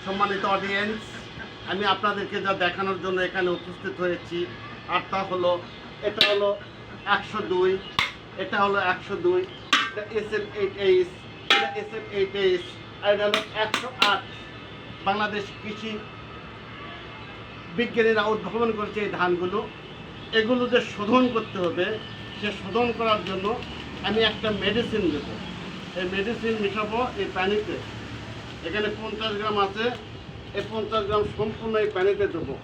সম্মানিত অডিয়েন্স, আমি আপনাদেরকে যা দেখানোর জন্য এখানে উপস্থিত হয়েছি আর তা হলো, এটা হলো 102, এটা হলো 102, এটা SM8H, এটা SM8H, আর এটা হলো 108। বাংলাদেশ কৃষি বিজ্ঞানীরা উদ্ভাবন করেছে এই ধানগুলো। এগুলো যে শোধন করতে হবে, সে শোধন করার জন্য আমি একটা মেডিসিন দেব। এই মেডিসিন মিশাবো এই পানিতে। এখানে 50 গ্রাম আছে, এই 50 গ্রাম সম্পূর্ণ এই পানিতে দেবো।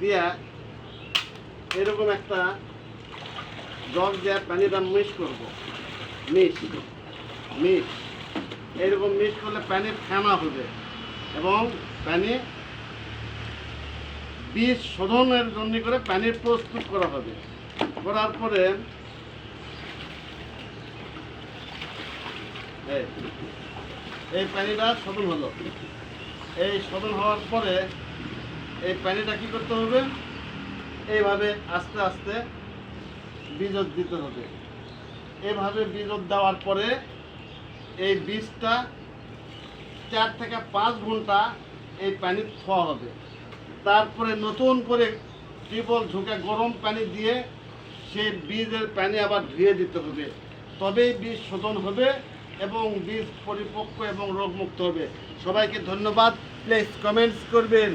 দিয়া এরকম একটা জগ দিয়ে পানিটা মিক্স করবো। মিক্স এরকম মিক্স করলে পানি ফেনা হবে এবং পানি বীজ শোধনের জন্য করে পানির প্রস্তুত করা হবে। করার পরে এই পানিটা শোধন হলো। এই শোধন হওয়ার পরে এই পানিটা কি করতে হবে, এইভাবে আস্তে আস্তে বীজত দিতে হবে। এইভাবে বীজত দেওয়ার পরে এই বীজটা 4 থেকে 5 ঘন্টা এই পানি ধোয়া হবে। তারপরে নতুন করে টিউবওয়েল ঝুঁকে গরম পানি দিয়ে সেই বীজের পানি আবার ধুয়ে দিতে হবে। তবেই বীজ শোধন হবে এবং বীজ পরিপক্ক এবং রোগমুক্ত হবে। সবাইকে ধন্যবাদ। প্লিজ কমেন্টস করবেন।